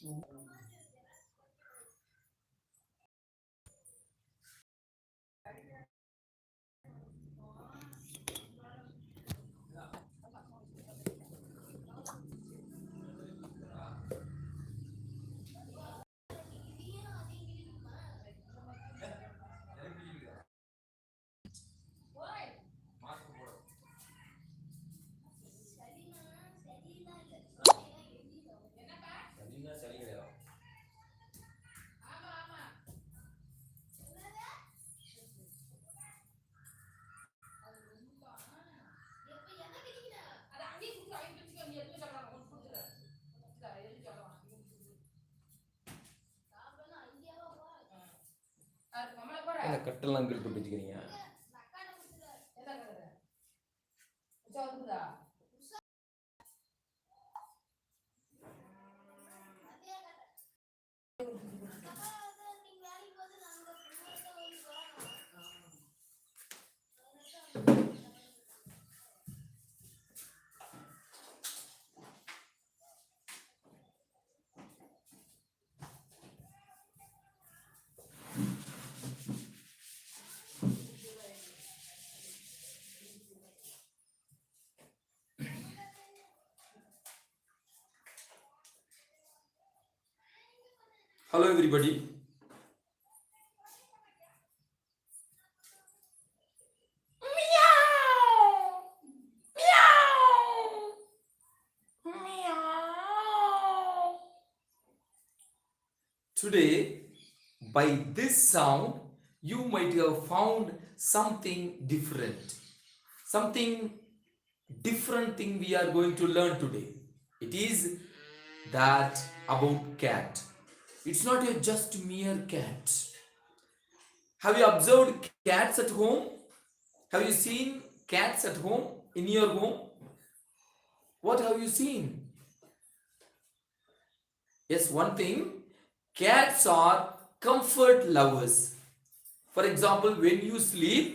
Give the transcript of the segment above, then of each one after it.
இந்த கட்டெல்லாம் கில் போட்டு வச்சுக்கிறீங்க. Hello everybody. Today, by this sound, you might have found something different. Something different thing we are going to learn today. It is that about cat. It's not a just mere cat. Have you observed cats at home? Have you seen cats at home, in your home? What have you seen? Yes, one thing, cats are comfort lovers. For example, when you sleep,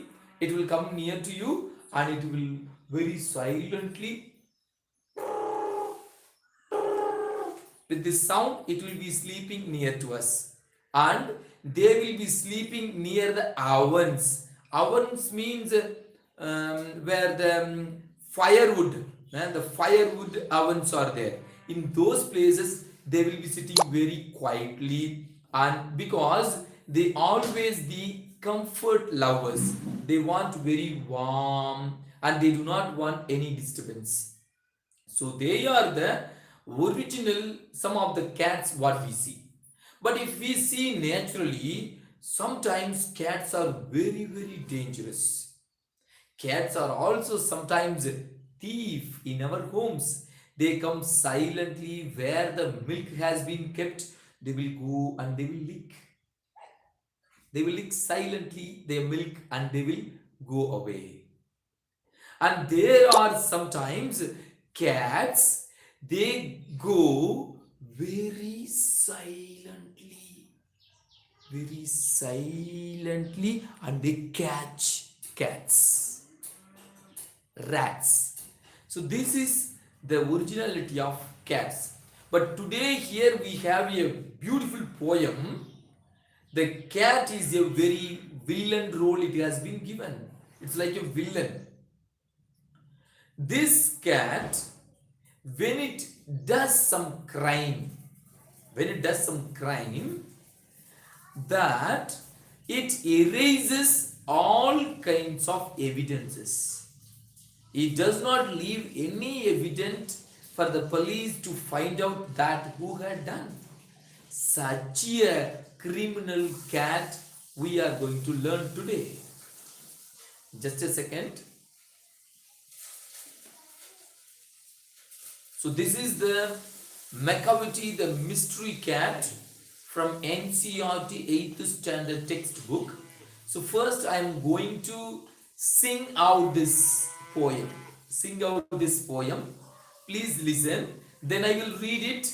it will come near to you and it will very silently, with this sound, it will be sleeping near to us. And they will be sleeping near the ovens. Ovens means where the firewood, the firewood ovens are there. In those places, they will be sitting very quietly, and because they always the comfort lovers, they want very warm and they do not want any disturbance. So they are the original, some of the cats what we see. But if we see naturally, sometimes cats are very very dangerous. Cats are also sometimes thief in our homes. They come silently where the milk has been kept. They will go and they will lick. They will lick silently their milk and they will go away. And there are sometimes cats, they go very silently and they catch cats, rats. So this is the originality of cats. But today here we have a beautiful poem. The cat is a very villain role it has been given. It's like a villain. This cat, when it does some crime, that it erases all kinds of evidences. It does not leave any evidence for the police to find out that who had done. Such a criminal cat we are going to learn today. Just a second. So this is the Macavity The Mystery Cat from NCERT 8th standard textbook. So first I am going to sing out this poem. Please listen. Then I will read it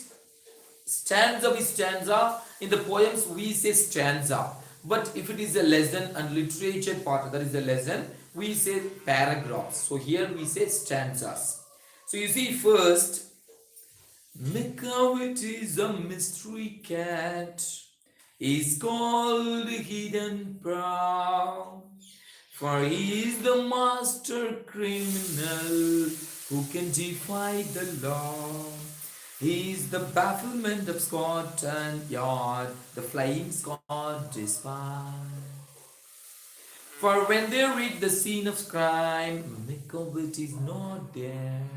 stanza by stanza. In the poems we say stanza. But if it is a lesson and literature part, that is a lesson, we say paragraphs. So here we say stanzas. So you see, first, Macavity the mystery cat is called hidden proud, for he is the master criminal who can defy the law. He is the bafflement of Scotland Yard, the flying Scottish spy. For when they reach the scene of crime, Macavity is not there.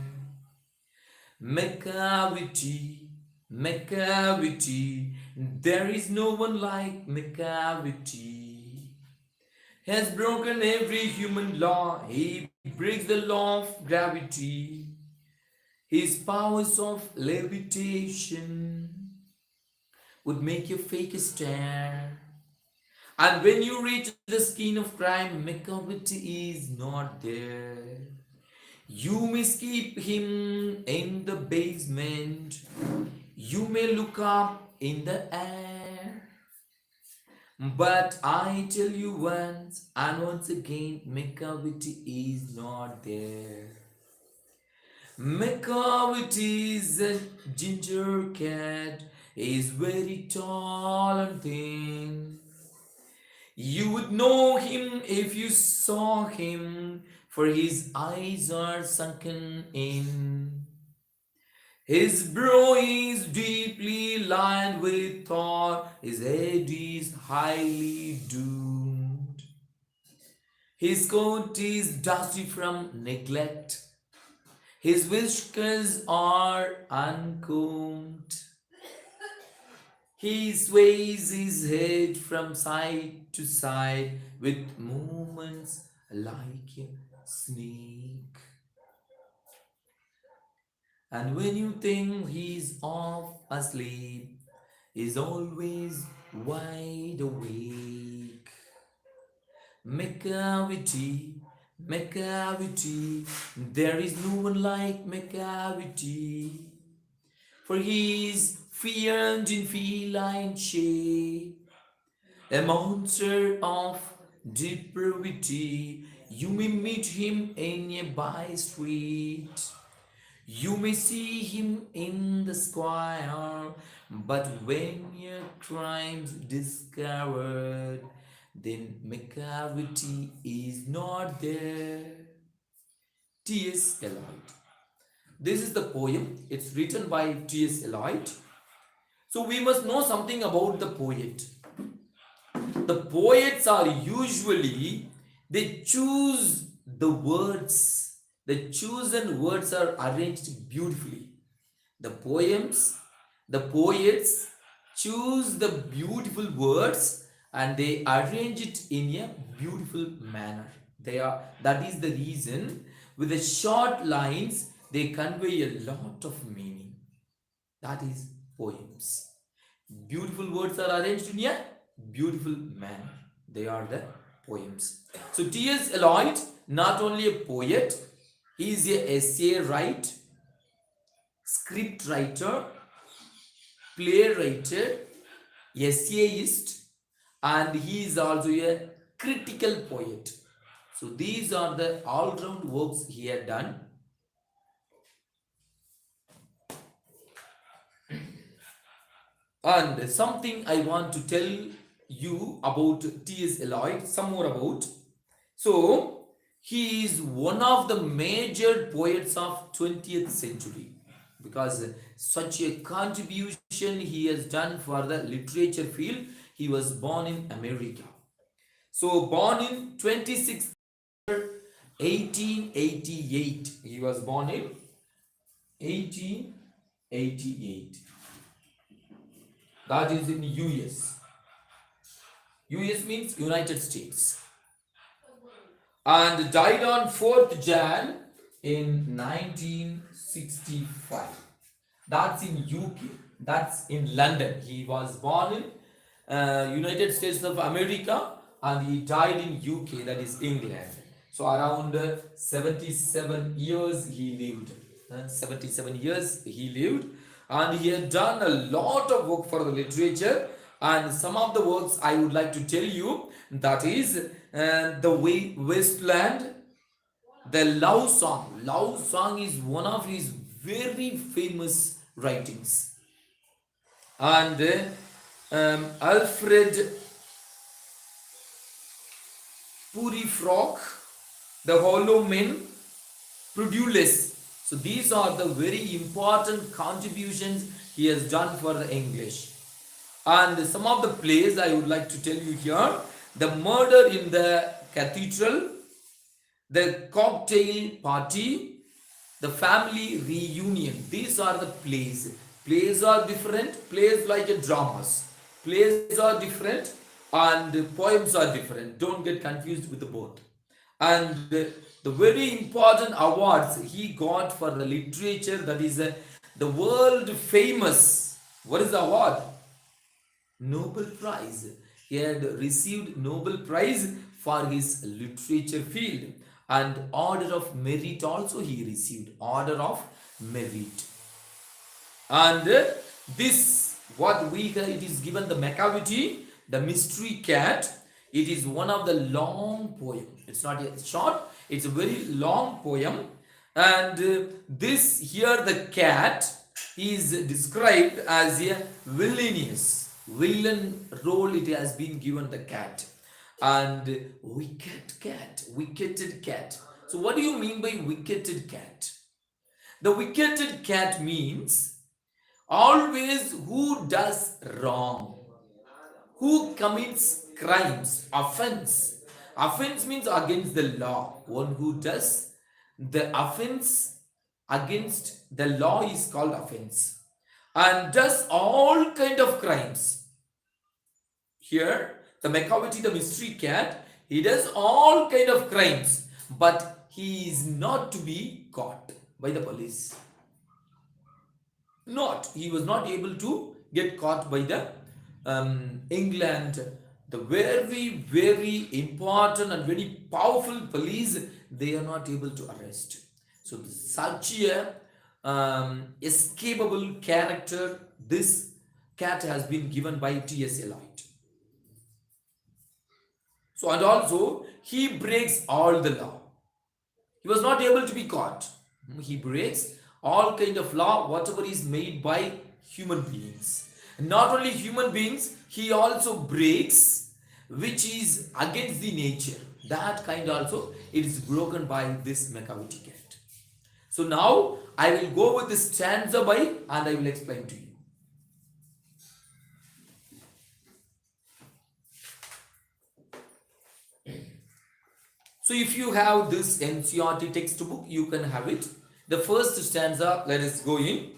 Macavity, Macavity, there is no one like Macavity. Has broken every human law. He breaks the law of gravity. His powers of levitation would make you fake a stare. And when you reach the scene of crime, Macavity is not there. You may skip him in the basement. You may look up in the air. But I tell you once and once again, Macavity is not there. Macavity is a ginger cat. He is very tall and thin. You would know him if you saw him, for his eyes are sunken in. His brow is deeply lined with thought, his head is highly doomed. His coat is dusty from neglect, his whiskers are uncombed. He sways his head from side to side with movements like a snake. And when you think he's off asleep, he's always wide awake. Macavity, Macavity, there is no one like Macavity, for he is fierce in feline shape, a monster of depravity. You may meet him in a by street. You may see him in the square, but when your crime's discovered, then Macavity is not there. T.s. Eliot. This is the poem. It's written by T.s. Eliot. So we must know something about the poet. The poets are usually, they choose the words. The chosen words are arranged beautifully. The poets choose the beautiful words and they arrange it in a beautiful manner. That is the reason with the short lines they convey a lot of meaning. That is poems. Beautiful words are arranged in a beautiful manner. They are the poems. So T.s. Eliot, not only a poet, he is a essay writer, script writer, playwright, essayist, and he is also a critical poet. So these are the all-round works he had done. And something I want to tell you about T.s. Eliot, some more about. So he is one of the major poets of 20th century because such a contribution he has done for the literature field. He was born in America. So born in 26 1888. He was born in 1888. That is in US. US means United States. And died on 4th Jan in 1965. That's in UK. That's in London. He was born in United States of America and he died in UK, that is England. So around 77 years he lived. 77 years he lived and he had done a lot of work for the literature, and some of the works I would like to tell you, that is the Wasteland, the Love Song. Love Song is one of his very famous writings. And Alfred Purifrock, the Hollow Men, Produless. So these are the very important contributions he has done for the English. And some of the plays I would like to tell you here: The Murder in the Cathedral, The Cocktail Party, The Family Reunion. These are the plays. Plays are different. Plays like a dramas. Plays are different and poems are different. Don't get confused with the both. And the very important awards he got for the literature, that is the world famous. What is the award? Nobel Prize. He had received Nobel Prize for his literature field, and Order of Merit also he received. Order of Merit. And this, what we it is given the Macavity, the Mystery Cat. It is one of the long poem. It's not a short, it's a very long poem. And this here, the cat is described as a villain role. It has been given the cat. And wicked cat. So what do you mean by wicked cat? The wicked cat means always who does wrong, who commits crimes, offense. Offense means against the law. One who does the offense against the law is called offense, and does all kind of crimes. Here, the Macavity, the Mystery Cat, he does all kind of crimes, but he is not to be caught by the police. He was not able to get caught by the England, the very important and very powerful police. They are not able to arrest. So such a escapable character this cat has been given by t.s.eliot. So, and also he breaks all the law. He was not able to be caught. He breaks all kind of law, whatever is made by human beings. Not only human beings, he also breaks which is against the nature. That kind also it is broken by this Macavity cat. So now I will go with this stanza by and I will explain to you. So if you have this NCERT textbook, you can have it. The first stanza, let us go in.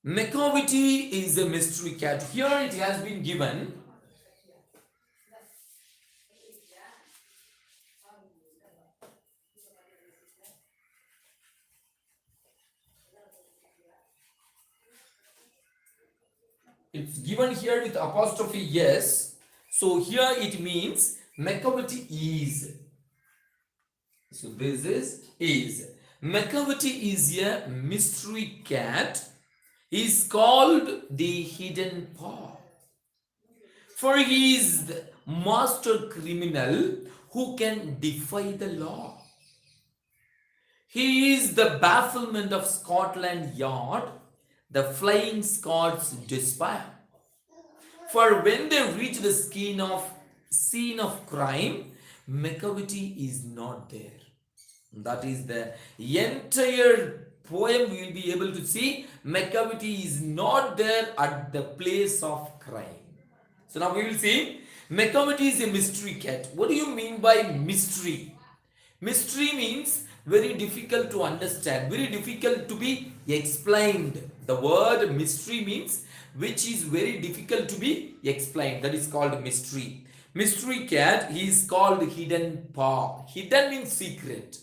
Macavity is a mystery cat. Here it has been given. It's given here with apostrophe S. So here it means Macavity is. So this is. Macavity is a mystery cat. He is called the hidden paw. For he is the master criminal who can defy the law. He is the bafflement of Scotland Yard, the flying Scots' despair. For when they reach the scene of crime, Macavity is not there. That is the entire poem. We will be able to see Macavity is not there at the place of crime. So now we will see Macavity is a mystery cat. What do you mean by mystery? Mystery means very difficult to understand, very difficult to be explained. The word mystery means which is very difficult to be explained. That is called mystery. Mystery cat, he is called hidden paw. Hidden means secret.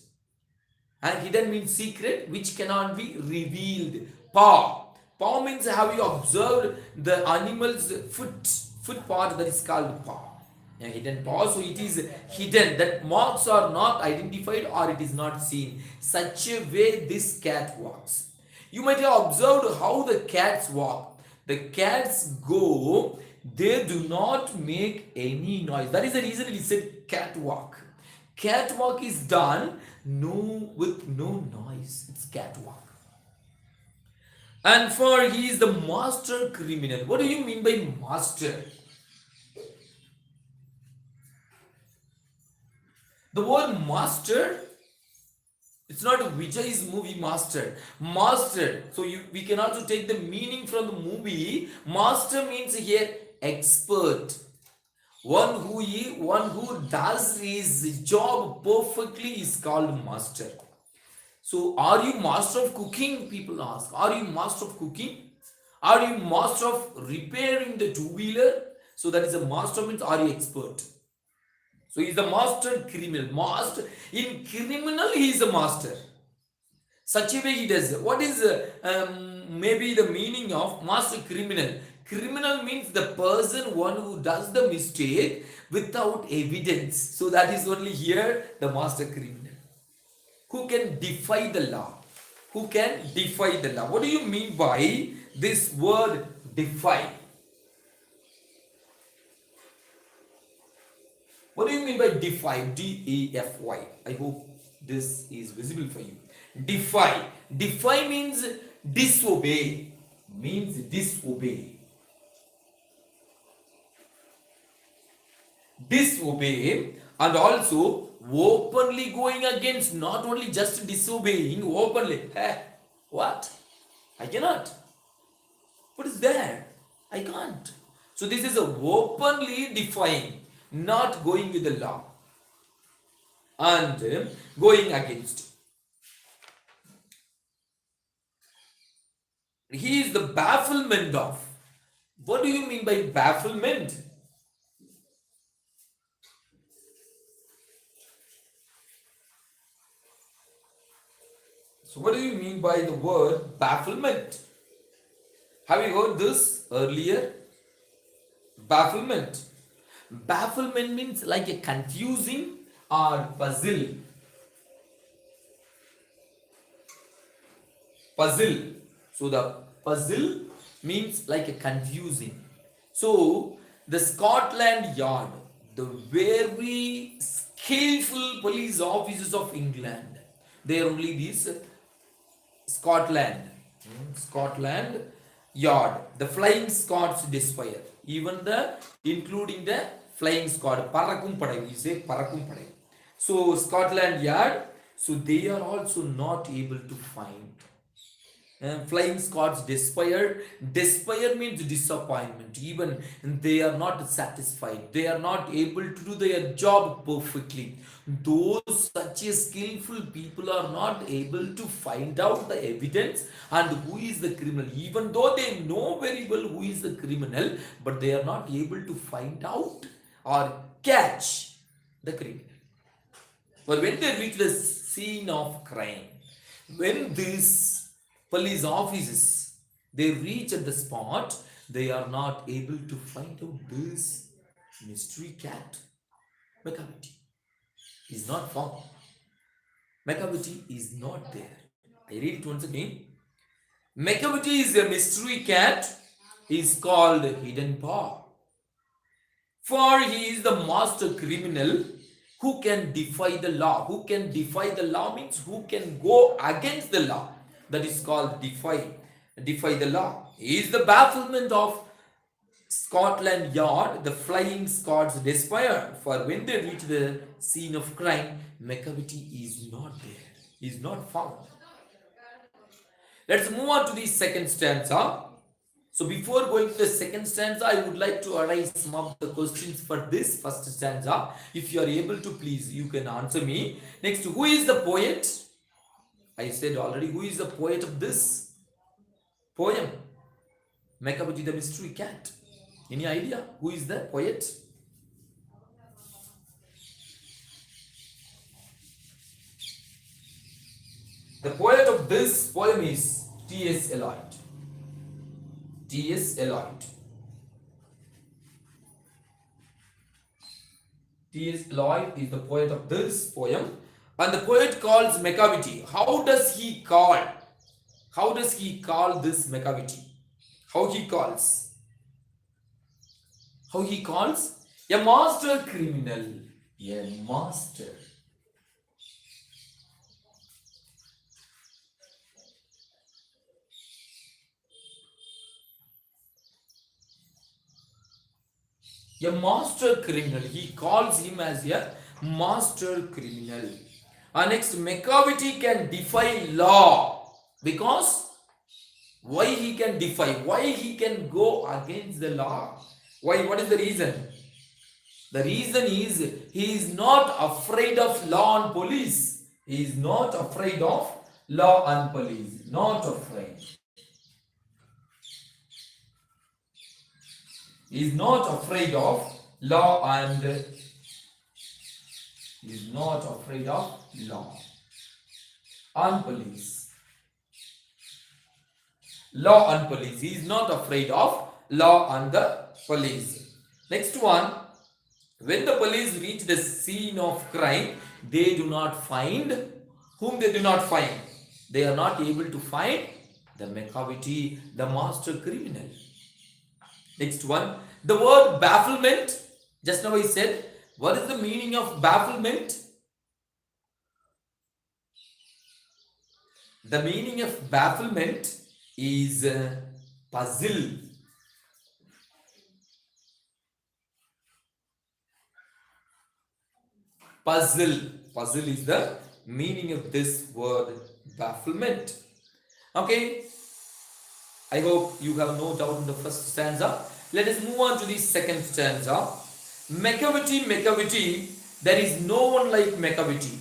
And hidden means secret which cannot be revealed. Paw. Paw means, have you observed the animal's foot part, that is called paw. A hidden paw. So it is hidden. That marks are not identified or it is not seen. Such a way this cat walks. You might have observed how the cats walk. The cats go, they do not make any noise. That is the reason it is said cat walk. Cat walk is done with no noise. It's cat walk. And for he is the master criminal. What do you mean by master? The word master, it's not Vijay's movie Master. Master. So we can also take the meaning from the movie. Master means here expert. One who does his job perfectly is called master. So are you master of cooking? People ask. Are you master of cooking? Are you master of repairing the two-wheeler? So that is a master means are you expert? So he is the master criminal. Master in criminal he is a master. Such a way he does. What is maybe the meaning of master criminal? Criminal means the person one who does the mistake without evidence. So that is only here the master criminal. Who can defy the law? Who can defy the law? What do you mean by this word defy? What do you mean by defy? D-E-F-Y. I hope this is visible for you. Defy. Defy means disobey. Means disobey. Disobey and also openly going against, not only just disobeying, openly. Hey, what? I cannot. What is there? I can't. So this is a openly defying, not going with the law and going against. He is the bafflement of. What do you mean by bafflement? So what do you mean by the word bafflement? Have you heard this earlier? Bafflement. Bafflement means like a confusing or puzzle. Puzzle. So the puzzle means like a confusing. So the Scotland Yard, the very skillful police officers of England, they are only these Scotland, Scotland Yard, the Flying Scots Destroyer, even the including the Flying Scot, Parakum Padai, we say Parakum Padai. So Scotland Yard, so they are also not able to find. Flying Scots despair. Despair means disappointment. Even they are not satisfied. They are not able to do their job perfectly. Those such a skillful people are not able to find out the evidence and who is the criminal. Even though they know very well who is the criminal, but they are not able to find out or catch the criminal. But when they reach the scene of crime, when these police officers they reach at the spot, they are not able to find out this mystery cat. Macavity is not found. Macavity is not there. I read it once again. Macavity is a mystery cat. He is called Hidden Paw. For he is the master criminal who can defy the law. Who can defy the law means who can go against the law. That is called defy the law. He is the bafflement of Scotland Yard, the Flying Scots despair. For when they reach the scene of crime, Macavity is not there. He is not found. Let's move on to the second stanza. So before going to the second stanza, I would like to arise some of the questions for this first stanza. If you are able to, please, you can answer me. Next, who is the poet? I said already, who is the poet of this poem? Macavity the Mystery Cat. Any idea who is the poet? The poet of this poem is t.s.eliot. t.s.eliot. t.s.eliot is the poet of this poem, and the poet calls Macavity. How does he call? How does he call this Macavity? How he calls? How he calls? A master criminal. A master. A master criminal. He calls him as a master criminal. Next, Macavity can defy law because why he can defy? Why he can go against the law? Why? What is the reason? The reason is he is not afraid of law and police. He is not afraid of law and police. Not afraid. He is not afraid of law and he is not afraid of law and police. Law and police. He is not afraid of law and the police. Next one. When the police reach the scene of crime, they do not find whom they do not find. They are not able to find the Macavity, the master criminal. Next one, the word bafflement. Just now I said, what is the meaning of bafflement? The meaning of bafflement is puzzle. Puzzle is the meaning of this word bafflement. Okay, I hope you have no doubt in the first stanza. Let us move on to the second stanza. Macavity, there is no one like Macavity.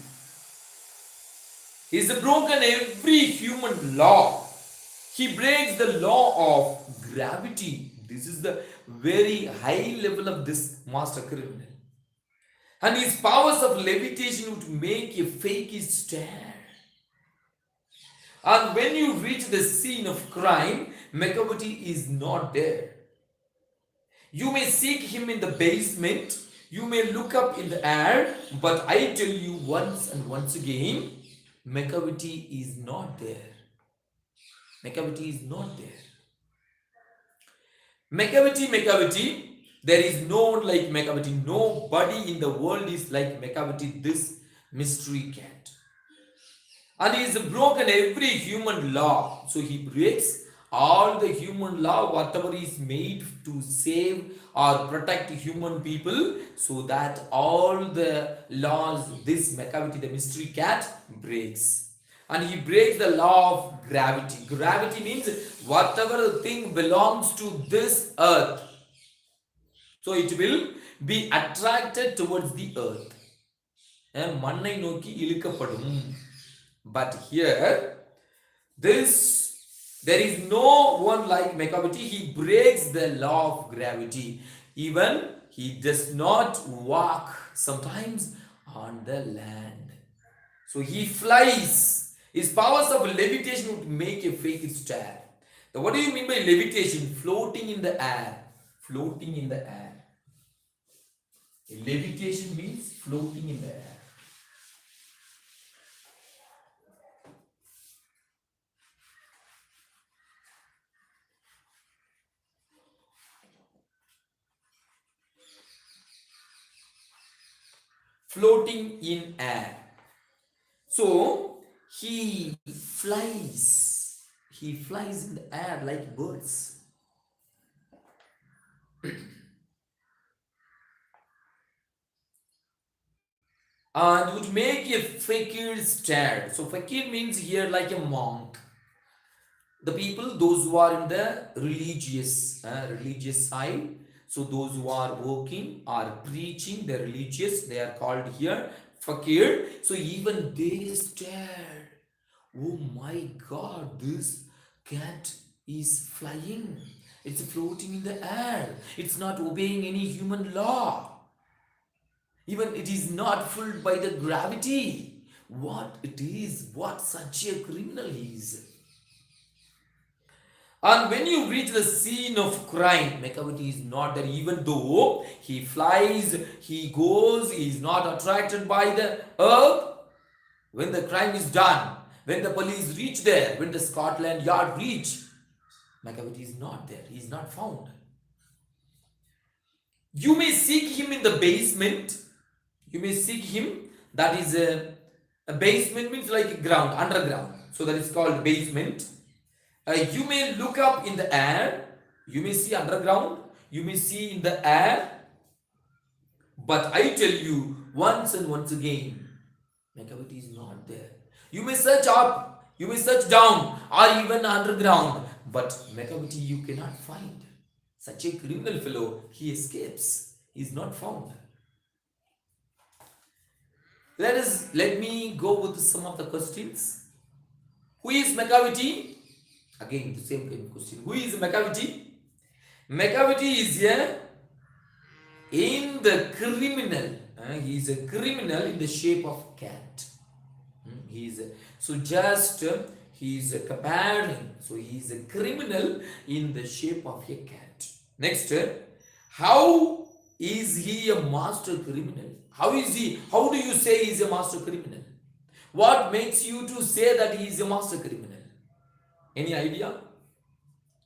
He has broken every human law. He breaks the law of gravity. This is the very high level of this master criminal. And his powers of levitation would make a fakey stare. And when you reach the scene of crime, Macavity is not there. You may seek him in the basement, you may look up in the air, but I tell you once and once again, Macavity is not there. Macavity is not there. Macavity, there is no one like Macavity. Nobody in the world is like Macavity, this mystery cat. And he has broken every human law. So he breaks all the human law, whatever is made to save or protect human people, so that all the laws this Macavity, the mystery cat, breaks. And he breaks the law of gravity. Gravity means whatever thing belongs to this earth, so it will be attracted towards the earth. மண்ணை நோக்கி இழுக்கப்படும். But here, there is no one like Macavity. He breaks the law of gravity. Even he does not walk sometimes on the land. So he flies. His powers of levitation would make a fake stare. Now, what do you mean by levitation? Floating in the air. Floating in the air. Levitation means floating in the air. Floating in air. So he flies. He flies in the air like birds. And would make a fakir stare. So fakir means here like a monk. The people, those who are in the religious side, so those who are working or preaching the religious, they are called here fakir. So even they stare. Oh my God, this cat is flying. It's floating in the air. It's not obeying any human law. Even it is not pulled by the gravity. What it is, what such a criminal he is. And when you reach the scene of crime, Macavity is not there. Even though he flies, he goes, he is not attracted by the earth. When the crime is done, when the police reach there, when the Scotland Yard reach, Macavity is not there. He is not found. You may seek him in the basement. You may seek him. That is a basement means like ground, underground. So that is called basement. You may look up in the air. You may see underground. You may see in the air. But I tell you once and once again, Macavity is not there. You may search up, you may search down, or even underground, but Macavity you cannot find. Such a criminal fellow, he escapes. He is not found. Let me go with some of the questions. Who is Macavity? Again, the same kind of question. Who is Macavity? Macavity is a in the criminal. He is a criminal in the shape of cat. He is so just he is comparing. So he is a criminal in the shape of a cat. Next, how is he a master criminal? How is he? How do you say he is a master criminal? What makes you to say that he is a master criminal? Any idea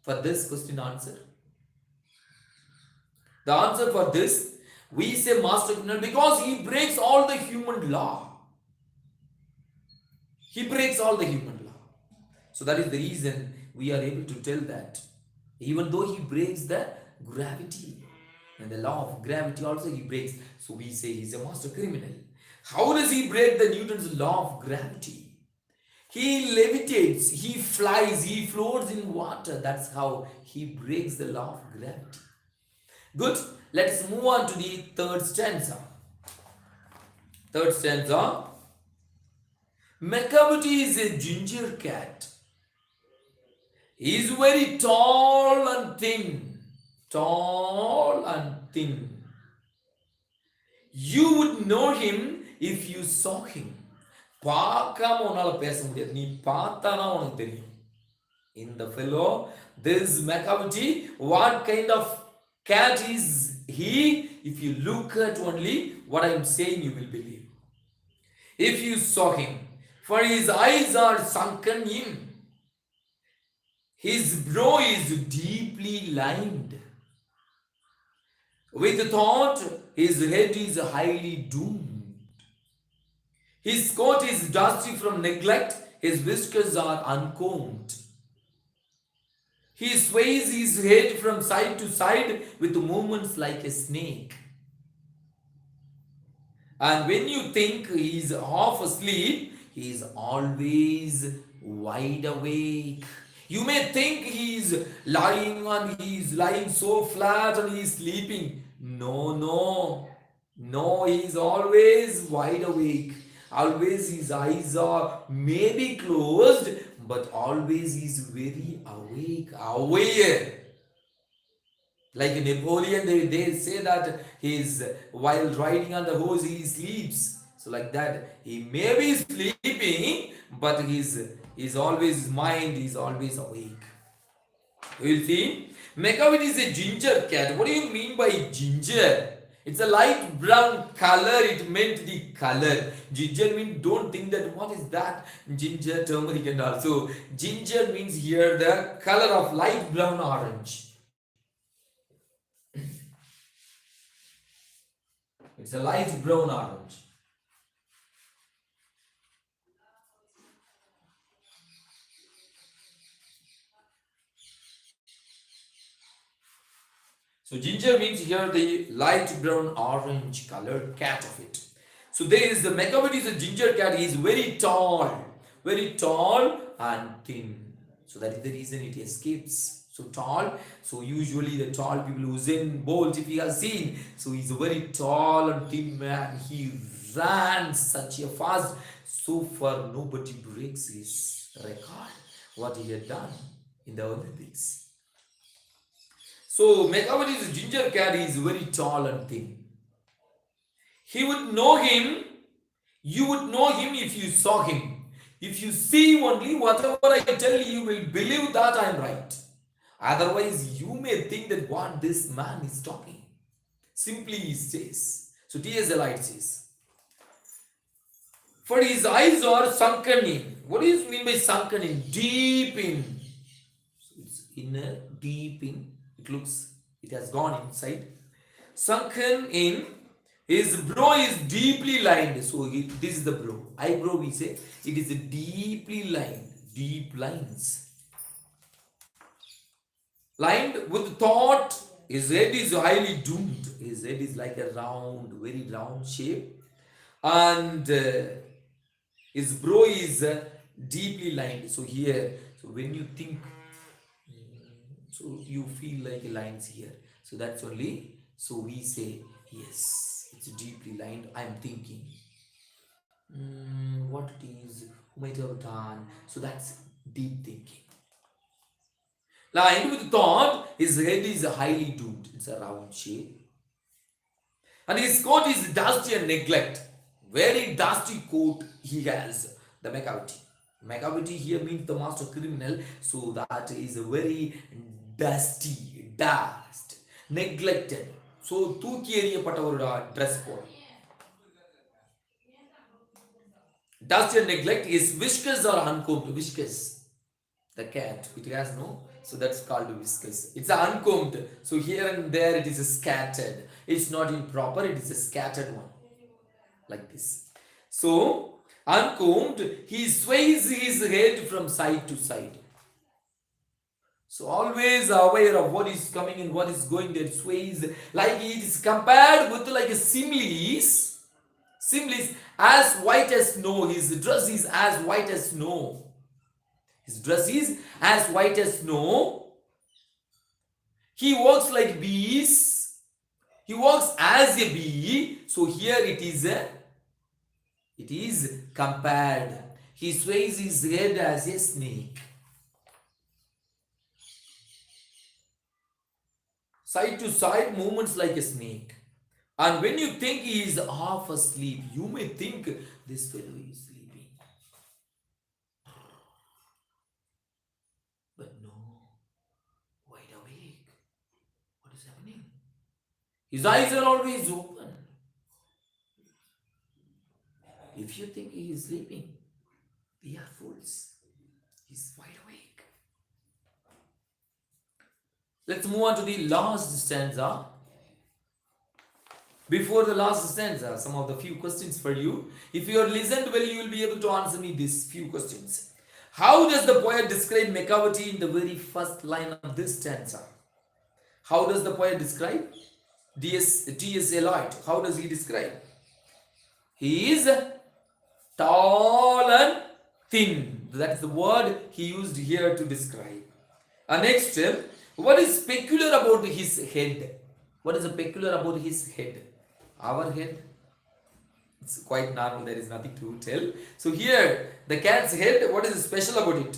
for this question answer? The answer for this, we say master criminal because he breaks all the human law. He breaks all the human law. So that is the reason we are able to tell that. Even though he breaks the gravity and the law of gravity also he breaks. So we say he is a master criminal. How does he break the Newton's law of gravity? He levitates, he flies, he floats in water. That's how he breaks the law of gravity. Good. Let's move on to the third stanza. Third stanza. Macavity is a ginger cat. He is very tall and thin. Tall and thin. You would know him if you saw him. பார்க்காம உன்னால பேச முடியாது நீ பார்த்தானா உனக்கு தெரியும் இந்த fellow this Macavity what kind of cat is he? If you look at only what I am saying you will believe. If you saw him, for his eyes are sunken in, his brow is deeply lined with thought, his head is highly doomed. His coat is dusty from neglect, his whiskers are uncombed. He sways his head from side to side with movements like a snake. And when you think he is half asleep, he is always wide awake. You may think he is lying and he is lying so flat and he is sleeping. No, he is always wide awake. Always his eyes are maybe closed, but always he is very aware. Like Napoleon, they say that he is while riding on the horse, he sleeps. So like that, he may be sleeping, but his always his mind is always awake. You will see, Macavity is a ginger cat. What do you mean by ginger? It's a light brown color. It meant the color. Ginger means, don't think that what is that? Ginger, turmeric and also. Ginger means here the color of light brown orange. It's a light brown orange. So ginger means here the light brown orange colored cat of it. So there is the Macavity is a ginger cat. He is very tall and thin. So that is the reason it escapes. So tall. So usually the tall people who's in Bolt, if you have seen, so he's a very tall and thin man. He ran such a fast. So far nobody breaks his record. What he had done in the Olympics. So Macavity is a ginger cat. He is very tall and thin. He would know him. You would know him if you saw him. If you see only whatever I tell you, you will believe that I am right. Otherwise, you may think that what this man is talking. Simply he says. So t.s.eliot says, for his eyes are sunken in. What do you mean by sunken in? Deep in. So it's inner, deep in. It has gone inside. Sunken in. His brow is deeply lined. So this is the brow. Eyebrow we say. It is deeply lined. Deep lines. Lined with thought. His head is highly doomed. His head is like a round, very round shape, and his brow is deeply lined. So here, so when you think, so you feel like lines here. So that's only. So we say yes, it's deeply lined. I'm thinking, what it is, who might have done. So that's deep thinking. Lined with thought, his head is highly doomed. It's a round shape. And his coat is dusty and neglect. Very dusty coat he has, the Macavity. Macavity here means the master criminal, so that is a very dusty, dust, neglected. So தூக்கி எறியப்பட்ட ஒரு dress code. Dust and neglect. His whiskers are uncombed. Whiskers. The cat, it has no, so that's called whiskers. It's uncombed, so here and there it is scattered. It's not improper, it is a scattered one, like this. So uncombed, he sways his head from side to side. So always aware of what is coming and what is going there. Sways, like it is compared with like a similes as white as snow. His dress is as white as snow. His dress is as white as snow. He walks like bees. He walks as a bee. So here it is compared. He sways his head as a snake. Side to side movements like a snake. And when you think he is half asleep, you may think this fellow is sleeping. But no, wide awake. What is happening? His eyes are always open. If you think he is sleeping, we are fools. He's wide awake. Let's move on to the last stanza. Before the last stanza, some of the few questions for you. If you have listened well, you will be able to answer me these few questions. How does the poet describe Macavity in the very first line of this stanza? How does the poet describe? t.s.eliot. How does he describe? He is tall and thin. That's the word he used here to describe. Next, what is peculiar about his head? What is peculiar about his head? Our head, it's quite normal, there is nothing to tell. So here, the cat's head, what is special about it?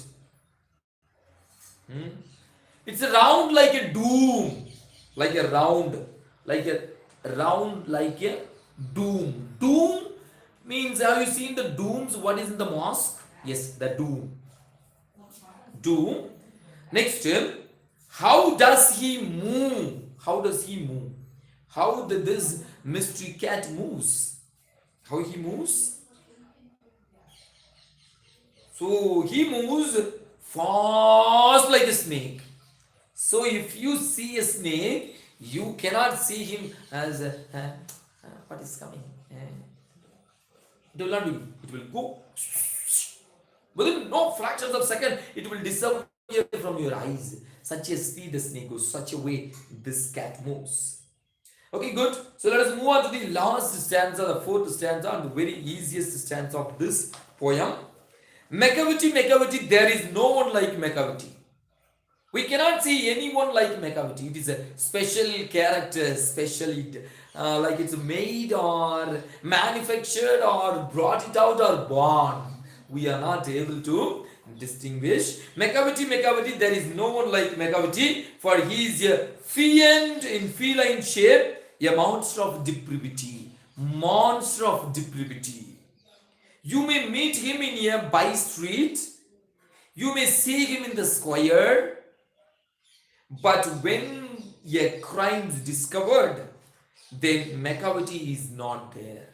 It's a round like a doom. Like a round. Like a round like a doom. Doom means, have you seen the dooms? What is in the mosque? Yes, the doom. Doom. Next, how does he move? How does he move? How this mystery cat moves? How he moves? So he moves fast like a snake. So if you see a snake, you cannot see him as what is coming. It will not do. It will go within no fractions of second. It will disappear from your eyes. Such a speed the snake goes. Such a way this cat moves. Okay, good. So let us move on to the last stanza, the fourth stanza, and the very easiest stanza of this poem. Macavity, Macavity, there is no one like Macavity. We cannot see anyone like Macavity. It is a special character, special, like it's made or manufactured or brought it out or born. We are not able to distinguish. Macavity, Macavity, there is no one like Macavity, for he is a fiend in feline shape, a monster of depravity. Monster of depravity. You may meet him in a by street. You may see him in the square. But when a crime is discovered, then Macavity is not there.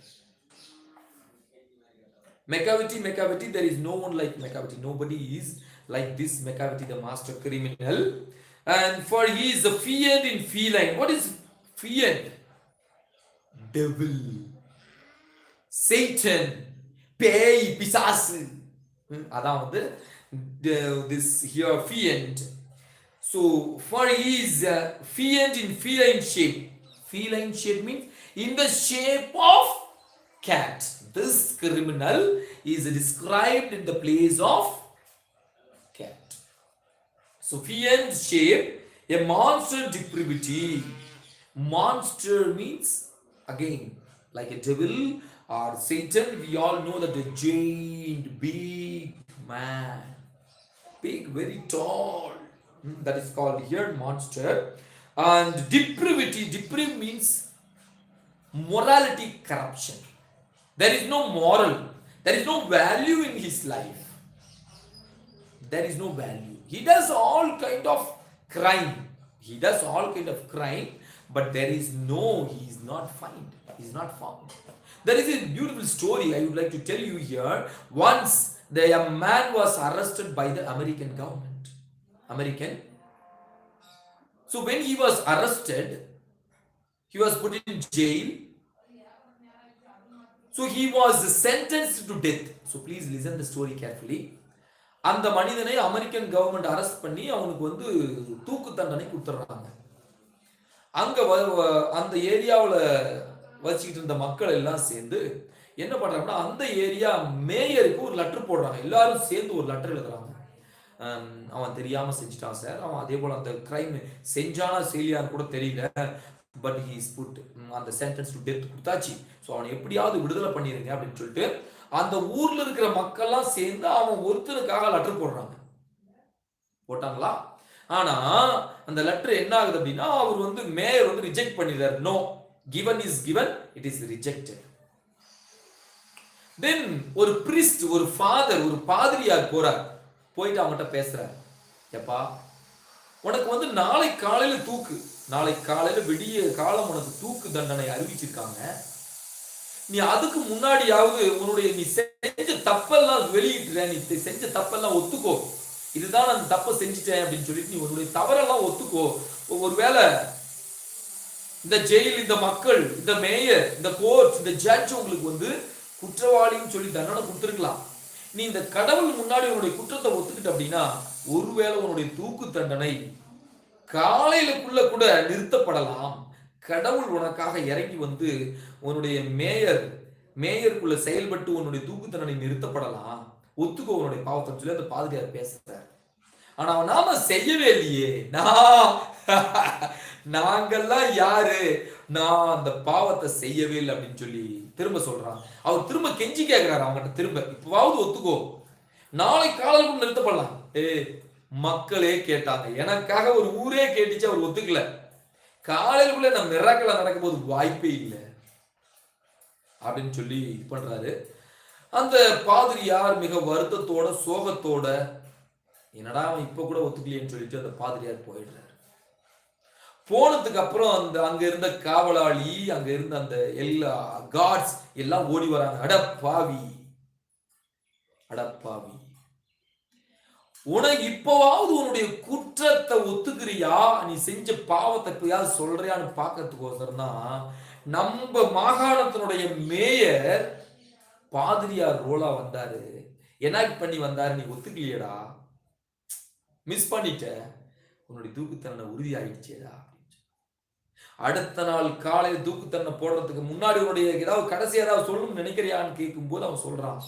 Macavity, Macavity, there is no one like Macavity. Nobody is like this Macavity, the master criminal. And for he is a fiend in feline. What is fiend? Devil, Satan, பேய், பிசாசு. அதான் வந்து this here fiend. So for he is fiend in feline shape. Feline shape means in the shape of cat. This criminal is described in the place of cat. So fiend shape, a monster depravity. Monster means again like a devil or Satan. We all know that the giant, big man, big, very tall. That is called here monster. And depravity. Depravity means morality corruption. There is no moral. There is no value in his life. There is no value. He does all kind of crime. He does all kind of crime, but there is no, he is not found. He is not found. There is a beautiful story I would like to tell you here. Once the young man was arrested by the American government. American. So when he was arrested, he was put in jail. So he was sentenced to death. So please listen the story carefully. அந்த மனிதனை American government arrest பண்ணி அவனுக்கு வந்து தூக்கு தண்டனை கொடுத்துட்றாங்க. அங்க அந்த ஏரியாவில் வச்சுக்கிட்டு இருந்த மக்கள் எல்லாம் சேர்ந்து என்ன பண்றாங்கன்னா அந்த ஏரியா மேயருக்கு ஒரு லெட்டர் போடுறாங்க. எல்லாரும் சேர்ந்து ஒரு லெட்டர் எழுதுறாங்க. அவன் தெரியாம செஞ்சுட்டான் சார், அவன் அதே போல அந்த கிரைம் செஞ்சானா செய்யலையான்னு கூட தெரியல, பட் ஹி இஸ் புட் அந்த சென்டென்ஸ் டு டெத் கொடுத்தாச்சு, ஸோ அவனை எப்படியாவது விடுதலை பண்ணிருங்க அப்படின்னு சொல்லிட்டு அந்த ஊர்ல இருக்கிற மக்கள்லாம் சேர்ந்து அவன் ஒருத்தனுக்காக லெட்டர் போடுறாங்க. போட்டாங்களா? ஆனா அந்த லெட்டர் என்ன ஆகுது அப்படின்னா அவர் வந்து மேயர் வந்து ரிஜெக்ட் பண்ணிடுறாரு. No, given is given, it is rejected. Then ஒரு பிரிஸ்ட், ஒரு ஃபாதர், ஒரு பாதிரியார் போறார். போயிட்டு அவங்ககிட்ட பேசுறாரு. எப்பா, உனக்கு வந்து நாளை காலையில தூக்கு, நாளை காலையில விடிய காலம் உனக்கு தூக்கு தண்டனை அறிவிச்சிருக்காங்க. நீ அதுக்கு முன்னாடியாவது உன்னுடைய நீ செஞ்ச தப்பெல்லாம் வெளியிட்டு, நீ செஞ்ச தப்பெல்லாம் ஒத்துக்கோ, இதுதான் நான் தப்பை செஞ்சுட்டேன் அப்படின்னு சொல்லிட்டு நீ உன்னுடைய தவறெல்லாம் ஒத்துக்கோ. ஒருவேளை இந்த ஜெயில், இந்த மக்கள், இந்த மேயர், இந்த கோர்ட், இந்த ஜட்ஜ் உங்களுக்கு வந்து குற்றவாளின்னு சொல்லி தண்டனை கொடுத்துருக்கலாம். நீ இந்த கடவுள் முன்னாடி உன்னுடைய குற்றத்தை ஒத்துக்கிட்ட அப்படின்னா ஒருவேளை உன்னுடைய தூக்கு தண்டனை காலையிலுக்குள்ள கூட நிறுத்தப்படலாம். கடவுள் உனக்காக இறங்கி வந்து உன்னுடைய மேயருக்குள்ள செயல்பட்டு உன்னுடைய தூக்கு தண்டனை நிறுத்தப்படலாம். ஒத்துக்கோ உன்னுடைய பாவத்தை சொல்லி அந்த பாதிரியார் பேசுறார். ஆனா நாம செய்யவே இல்லையே. நாங்கெல்லாம் யாரு, நான் அந்த பாவத்தை செய்யவே இல்லை அப்படின்னு சொல்லி திரும்ப சொல்றான். அவர் திரும்ப கெஞ்சி கேட்கிறாரு அவங்ககிட்ட, திரும்ப இப்பவாவது ஒத்துக்கோ, நாளை காலையில் நிறுத்தப்படலாம். மக்களே கேட்டாங்க, எனக்காக ஒரு ஊரே கேட்டுச்சு, அவர் ஒத்துக்கல. காலையிலுக்குள்ள நம்ம மிராக்கலா நடக்கும் போது வாய்ப்பே இல்லை அப்படின்னு சொல்லி இது பண்றாரு. அந்த பாதிரியார் மிக வருத்தத்தோட சோகத்தோட, என்னடா அவன் இப்ப கூட ஒத்துக்கலையேன்னு சொல்லிட்டு அந்த பாதிரியார் போயிடுறாரு. போனதுக்கு அப்புறம் அந்த அங்க இருந்த காவலாளி, அங்க இருந்த அந்த எல்லா கார்ட்ஸ் எல்லாம் ஓடி வராங்க. அடப்பாவி, அடப்பாவி, உனக்கு இப்பவாவது உன்னுடைய குற்றத்தை ஒத்துக்கிறியா, நீ செஞ்ச பாவத்தை இப்பயாவது சொல்றியான்னு பார்க்கறதுக்கோசரம் தான் நம்ம மாகாணத்தினுடைய மேயர் பாதிரியார் ரோலா வந்தாரு, எனாக்ட் பண்ணி வந்தாரு. நீ ஒத்துக்கலையடா, மிஸ் பண்ணிட்ட, உன்னுடைய தூக்குத்தண்டனை உறுதி ஆயிடுச்சேடா. அடுத்த நாள் காலையில் தூக்குத்தண்டனை போடுறதுக்கு முன்னாடி உன்னுடைய ஏதாவது கடைசி ஏதாவது சொல்லணும்னு நினைக்கிறியான்னு கேட்கும் போது அவன் சொல்றான்,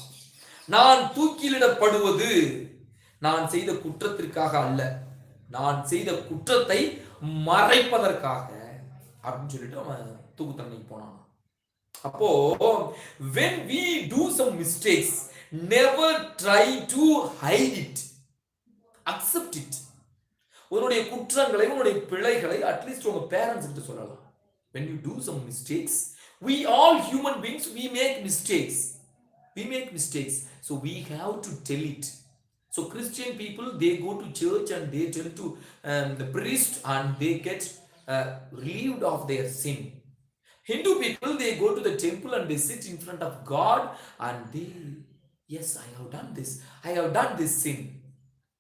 நான் தூக்கிலிடப்படுவது நான் செய்த குற்றத்திற்காக அல்ல, நான் செய்த குற்றத்தை மறைப்பதற்காக அப்படின்னு சொல்லிட்டு அவன் தூக்குத்தண்டனைக்கு போனான். அப்போ when we do some mistakes, never try to hide it, accept it. உன்னுடைய குற்றங்களை, உன்னுடைய பிழைகளை அட்லீஸ்ட் உங்க பேரண்ட்ஸ் கிட்ட சொல்லலாம். when you do some mistakes, we all human beings, we make mistakes, so we have to tell it. So Christian people, they go to church and they tell to the priest and they get relieved of their sin. Hindu people, they go to the temple and they sit in front of God and they, yes, I have done this sin,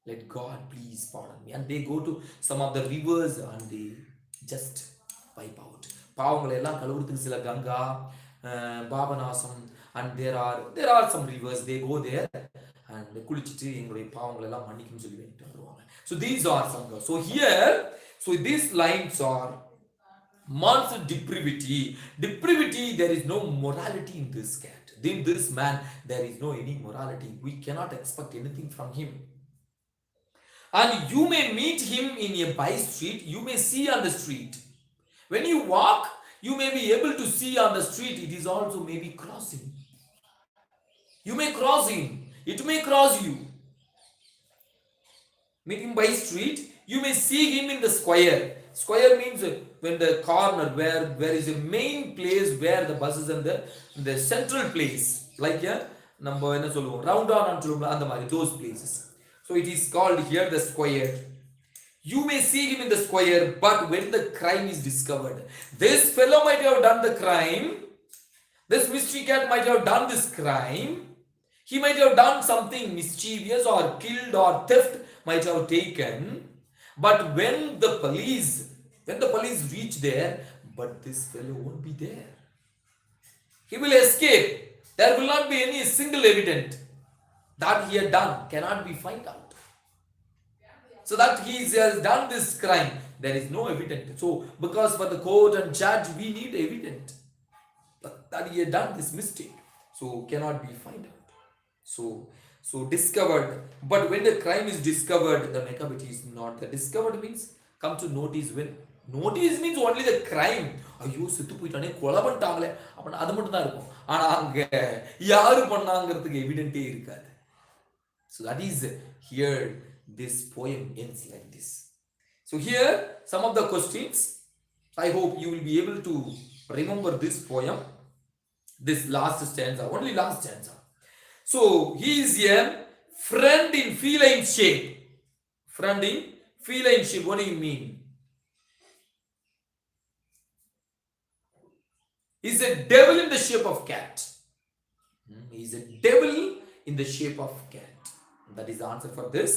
let God please pardon me, and they go to some of the rivers and they just wipe out. பாவங்களை எல்லாம் கழுவுறதுக்கு சில Ganga, Papanasam, and there are some rivers, they go there and குளிச்சுட்டு எங்களுடைய பாவங்களை எல்லாம் மன்னிக்கும் சொல்லி வேண்டிட்டு வருவாங்க. So these are some. So here, so these lines are man's depravity. Depravity, there is no morality in this cat. In this man, there is no any morality. We cannot expect anything from him. And you may meet him in a by street, you may see on the street. When you walk, you may be able to see on the street, it is also maybe crossing. You may cross him, it may cross you. Meet him by street, you may see him in the square. Square means when the corner where is a main place where the buses and the central place, like நம்ம என்ன சொல்லுவோம் round on அந்த மாதிரி those places. So it is called here the square. You may see him in the square, but when the crime is discovered, this fellow might have done the crime, this mystery cat might have done this crime, he might have done something mischievous or killed or theft might have taken, but when the police reach there, but this fellow won't be there. He will escape. There will not be any single evidence that he had done, cannot be found out. So that he has done this crime, there is no evidence. So because for the court and judge we need evidence that he had done this mistake, so cannot be found out. So discovered, but when the crime is discovered, the Macavity is not. The discovered means come to notice. When notice means only the crime, ஐயோ செத்து போயிட்டானே கொலை பண்ணிட்டாங்களே அப்படின்னா அது மட்டும் தான் இருக்கும். ஆனா அங்க யாரு பண்ணாங்கிறதுக்கு எவிடென்ட்டே இருக்காது. So that is here this poem ends like this. So here some of the questions. I hope you will be able to remember this poem, this last stanza, only last stanza. So he is a friend in feline shape. Friend in feline shape, what do you mean? He's a devil in the shape of cat. He's a devil in the shape of cat. That is the answer for this.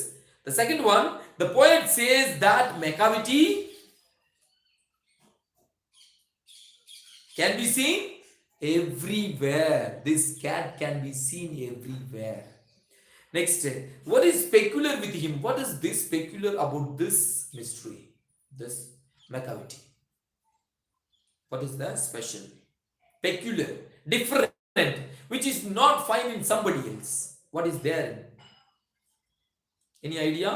The second one, the poet says that Macavity can be seen everywhere. This cat can be seen everywhere. Next, what is peculiar with him? What is this peculiar about this mystery? This Macavity. What is the special? Peculiar, different, which is not found in somebody else. What is there? Any idea?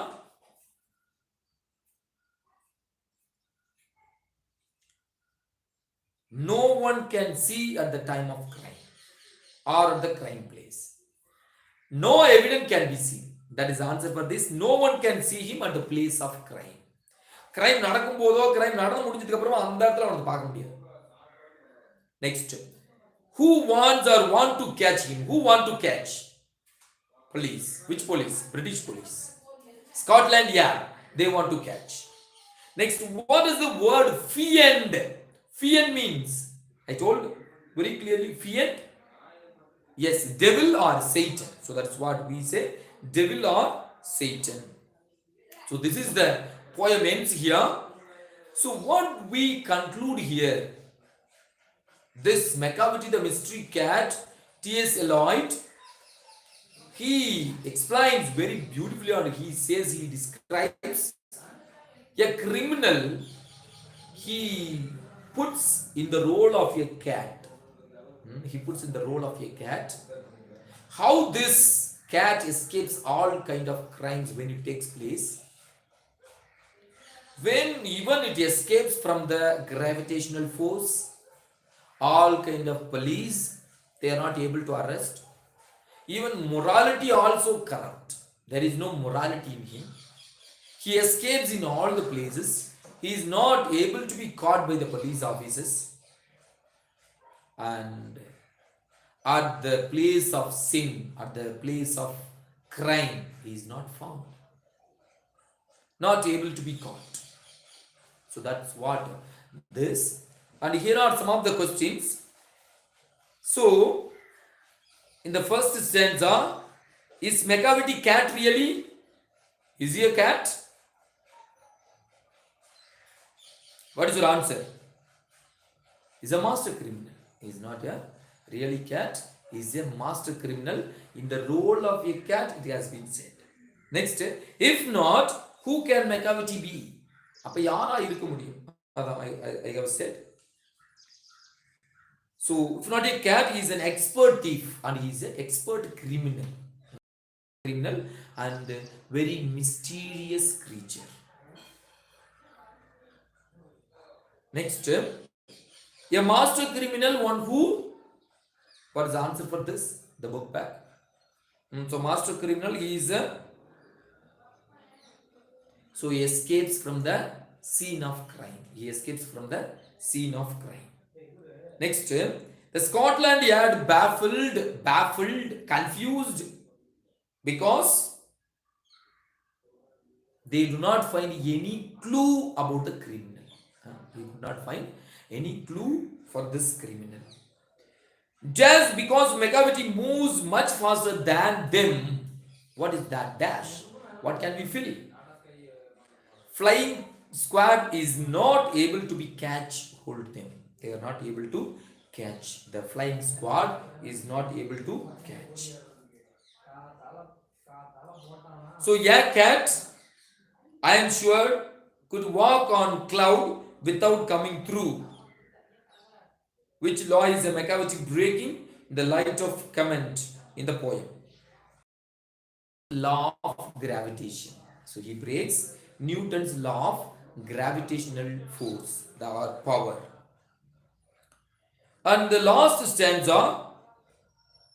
No one can see at the time of crime or at the crime place. No evidence can be seen. That is the answer for this. No one can see him at the place of crime. Crime நடக்கும் போதோ crime நடந்து முடிஞ்சதுக்கு அப்புறமா அந்த இடத்துல அவனை பார்க்க முடியாது. Next, who wants or want to catch him? Who want to catch? Police. Which police? British police. Scotland, yeah, they want to catch. Next, what is the word fiend? Fiend means, I told very clearly, fiend, yes, devil or Satan. So that's what we say, devil or Satan. So this is the poem ends here. So what we conclude here, this Macavity the Mystery Cat, t.s.eliot, he explains very beautifully, or he says, he describes a criminal. He puts in the role of a cat. He puts in the role of a cat. How this cat escapes all kind of crimes when it takes place. When even it escapes from the gravitational force, all kind of police, they are not able to arrest. Even morality also corrupt. There is no morality in him. He escapes in all the places. He is not able to be caught by the police officers. And at the place of sin, at the place of crime, he is not found. Not able to be caught. So that's what this. And here are some of the questions. So, in the first stanza, is Macavity cat really? Is he a cat? What is your answer? He's a master criminal. He is not a really cat. He is a master criminal. In the role of a cat, it has been said. Next, if not, Who can Macavity be? அப்ப யாரா இருக்க முடியும்? அதான் I have said. So if not a cat, he is an expert thief and he is an expert criminal. And very mysterious creature. Next, a master criminal, one who, what is the answer for this? The book back. So master criminal, he is a, so he escapes from the scene of crime. He escapes from the scene of crime. Next, the Scotland Yard baffled, confused, because they do not find any clue about the criminal. They do not find any clue for this criminal. Just because Macavity moves much faster than them. What is that dash? What can we feel? Flying squad is not able to be hold them. They are not able to catch. The flying squad is not able to catch. So yeah, cat, I am sure, could walk on cloud without coming through. Which law is a Macavity breaking in the light of comment in the poem? Law of gravitation. So he breaks Newton's law of gravitational force, the power. And the last stanza,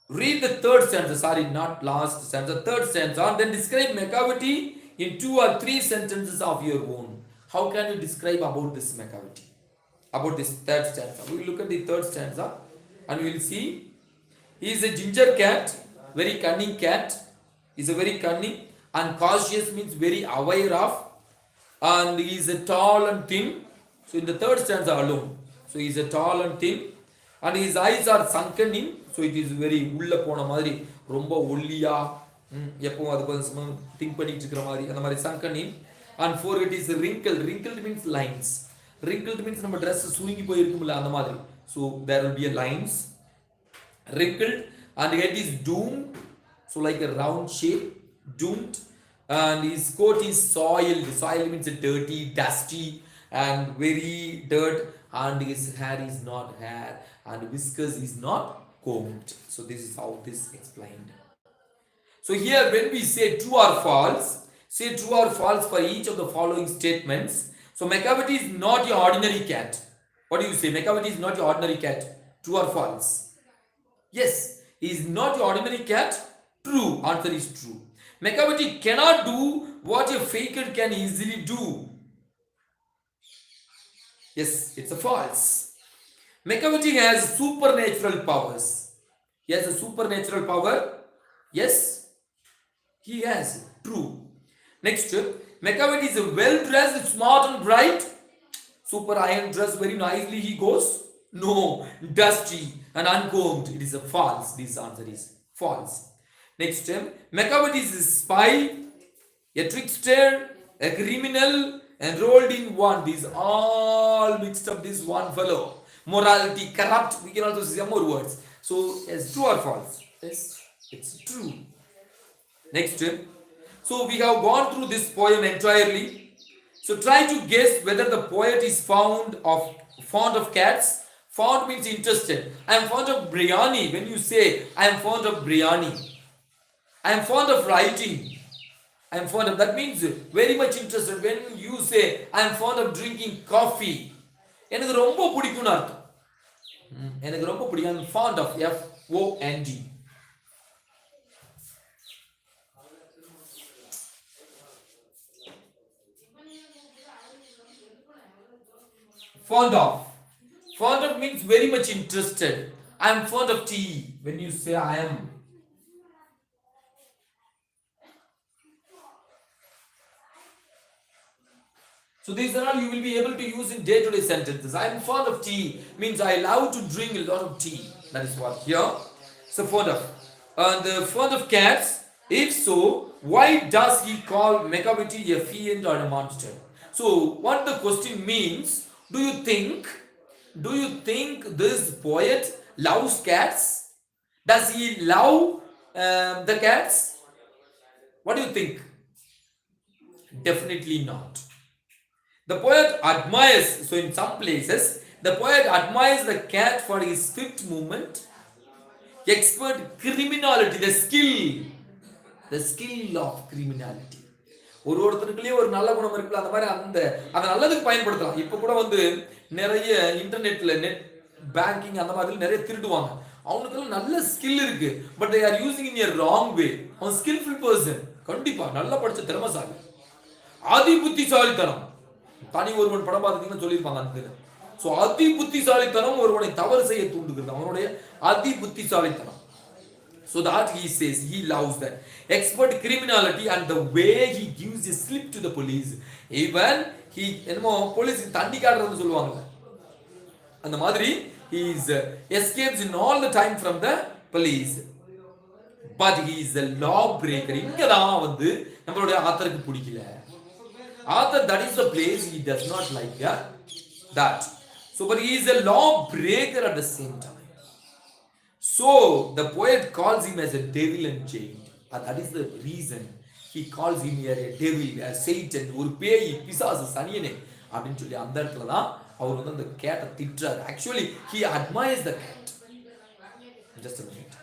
read the third stanza, sorry, not last stanza, third stanza, and then describe Macavity in 2 or 3 sentences of your own. How can you describe about this Macavity? About this third stanza. We will look at the third stanza and we will see. He is a ginger cat, very cunning cat. He is a very cunning, and cautious means very aware of, and he is a tall and thin. So in the third stanza alone, so he is a tall and thin, and his eyes are sunken in. So it is very உள்ள போன மாதிரி ரொம்ப ஒல்லியா எப்பவும் அது think பண்ணிட்டு இருக்கிற மாதிரி அந்த மாதிரி sunken in, and forehead is wrinkled. Wrinkled means lines. Wrinkled means நம்ம dress சுருங்கி போயிருக்கும்ல அந்த மாதிரி. So there will be a lines. Wrinkled, and head is doomed, so like a round shape, doomed, and his coat is soiled. Soiled means dirty, dusty, and very dirt, and his hair is not hair, and whiskers is not combed. So this is how this explained. So here when we say true or false, say true or false for each of the following statements. So Macavity is not your ordinary cat. What do you say? Macavity is not your ordinary cat. True or false? Yes, he is not your ordinary cat. True. Answer is true. Macavity cannot do what a faker can easily do. Yes, it's a false. Macavity has supernatural powers. He has a supernatural power. Yes, he has. True. Next, Macavity is well dressed, smart and bright. Super iron dressed very nicely he goes. No, dusty and uncombed. It is a false. This answer is false. Next, Macavity is a spy, a trickster, a criminal, enrolled in one. These all mixed up. This one fellow. Morality, corrupt. We can also see some more words. So, yes, true or false? Yes, it's true. Next, so we have gone through this poem entirely. So try to guess whether the poet is fond of cats. Fond means interested. I am fond of biryani. When you say I am fond of biryani, I am fond of writing, I am fond of, that means very much interested. When you say I am fond of drinking coffee, எனக்கு ரொம்ப பிடிக்கும்னு அர்த்தம். எனக்கு ரொம்ப பிடிக்கும். I am fond of, FOND. Fond of. Fond of means very much interested. I am fond of tea. When you say I am. So these are all you will be able to use in day-to-day sentences. I am fond of tea means I love to drink a lot of tea. That is what here. So fond of. And fond of cats. If so, why does he call Macavity a fiend or a monster? So what the question means? Do you think this poet loves cats? Does he love the cats? What do you think? Definitely not. The poet admires, so in some places, the poet admires the cat for his swift movement, expert criminality, the skill of criminality. ஒருத்தருக்குள்ளே ஒரு நல்ல குணம் இருக்குல்ல, அந்த மாதிரி அந்த நல்லதுக்கு பயன்படுத்தலாம். இப்போ கூட வந்து நிறைய இன்டர்நெட்ல நெட் பேங்கிங் அந்த மாதிரி நிறைய திருடுவாங்க. அவனுக்கெல்லாம் நல்ல ஸ்கில் இருக்கு, but they are using in a wrong வே. அவன் ஸ்கில்ஃபுல் பர்சன், கண்டிப்பா நல்லா படிச்ச திறமைசாலி. அதி புத்திசாலித்தனம், தனி ஒருவன் படம் பார்த்தீங்கன்னா சொல்லியிருப்பாங்க அந்த. ஸோ அதி புத்திசாலித்தனம் ஒருவனை தவறு செய்ய தூண்டுகிறது, அவனுடைய அதி புத்திசாலித்தனம். So that he says he loves that expert criminality and the way he gives a slip to the police. Even he என்னமோ போலீஸ் தண்ணி காட்டுறதுன்னு சொல்லுவாங்க, அந்த மாதிரி he is escapes in all the time from the police, but he is a law breaker. இங்க தான் வந்து நம்மளுடைய ஆத்தருக்கு பிடிக்கல. Author, that is the place he does not like that. So but he is a law breaker at the same time. So the poet calls him as a devil and chained, and that is the reason he calls him here a devil, a Satan, ஒரு பேய், பிசாசு, சனியனே அப்படின்னு சொல்லி அந்த இடத்துல தான் அவர் வந்து அந்த கேட்டை திட்டுறாரு. Actually he admires the cat. Just a minute.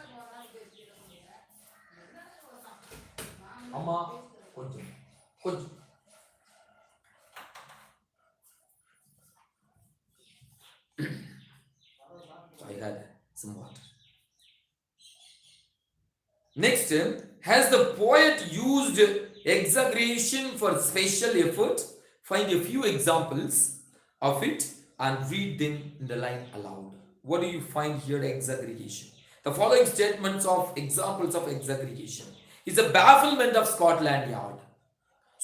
அம்மா கொஞ்சம் I had some water. Next, has the poet used exaggeration for special effort? Find a few examples of it and read them in the line aloud. What do you find here? Exaggeration. The following statements of examples of exaggeration is a bafflement of Scotland Yard.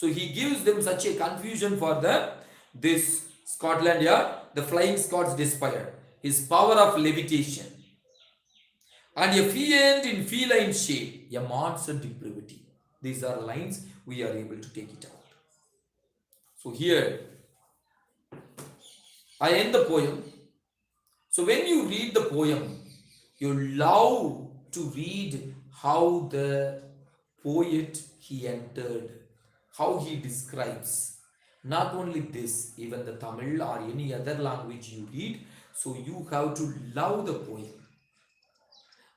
So he gives them such a confusion for this Scotland Yard. The flying Scots despair, his power of levitation, and a fiend in feline shape, a monster depravity. These are lines we are able to take it out. So here I end the poem. So when you read the poem, you love to read how the poet he entered, how he describes. Not only this, even the Tamil or any other language you read, so you have to love the poem.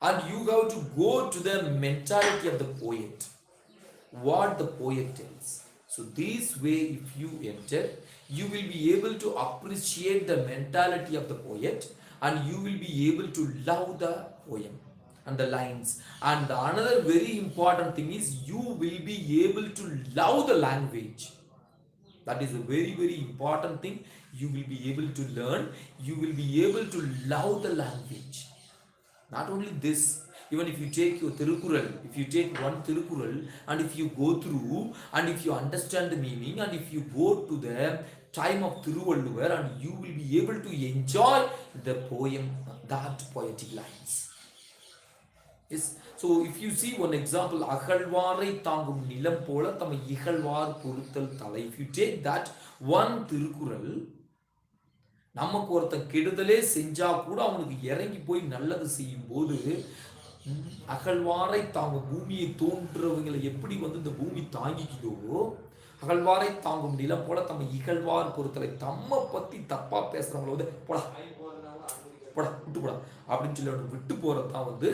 And you have to go to the mentality of the poet, what the poet tells. So this way, if you enter, you will be able to appreciate the mentality of the poet, and you will be able to love the poem and the lines. And the another very important thing is you will be able to love the language. That is a very, very important thing. You will be able to learn, you will be able to love the language. Not only this, even if you take your Tirukural, if you take one Tirukural and if you go through and if you understand the meaning and if you go to the time of Thiruvalluvar, and you will be able to enjoy the poem, that poetic lines. Yes. So if you see one example, அகழ்வாரை தாங்கும் நிலம் போல தம்மை இகழ்வார் பொறுத்தல் தலை. If you take that one Tirukural, நமக்கு ஒருத்தன் கெடுதலே செஞ்சா கூட அவனுக்கு இறங்கி போய் நல்லது செய்யும் போது, அகழ்வாரை தாங்கும் பூமியை தோன்றவங்களை எப்படி வந்து இந்த பூமி தாங்கிக்குதோ, அகழ்வாரை தாங்கும் நிலம் போல தம்மை இகழ்வார் பொறுத்தலை, தம்மை பத்தி தப்பா பேசுறவங்கள வந்து போடா போடா விட்டு போடா அப்படின்னு சொல்லி அவனுக்கு விட்டு போறது தான் வந்து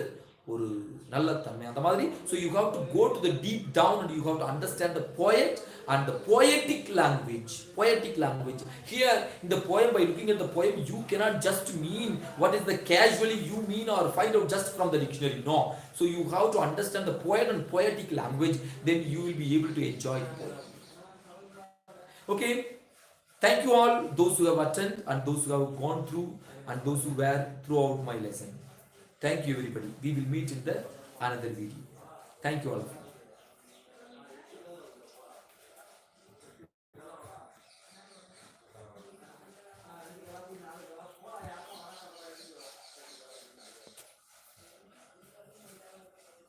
ஒரு நல்ல தன்மை. அந்த மாதிரி so you have to go to the deep down and you have to understand the poet and the poetic language. Here in the poem, by looking at the poem, you cannot just mean what is the casually you mean or find out just from the dictionary. No. So you have to understand the poet and poetic language, then you will be able to enjoy the poem. Okay. Thank you all, those who have attended and those who have gone through and those who were throughout my lesson. Thank you everybody. We will meet in the another video. Thank you all of you.